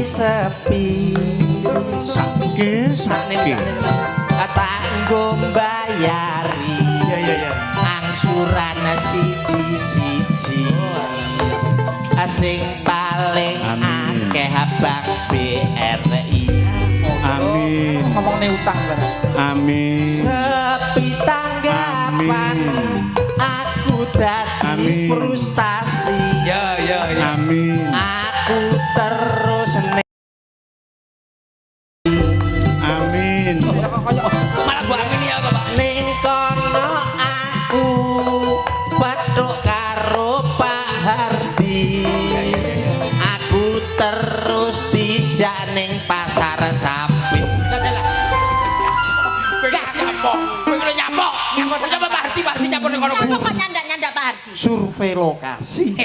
sepi sakit tanggo mbayari angsuran siji-siji sing paling akeh Bang BRI amin ngomong utang barang amin sepi tanggapan aku dadi frustasi amin aku terus amin malah gua amin ya Pak ning kono aku petuk karo Pak Hardi aku terus dijak ning pasar sapi Pak Hardi nyapon ning kono. Kok nyandak-nyandak Pak Hardi? survei lokasi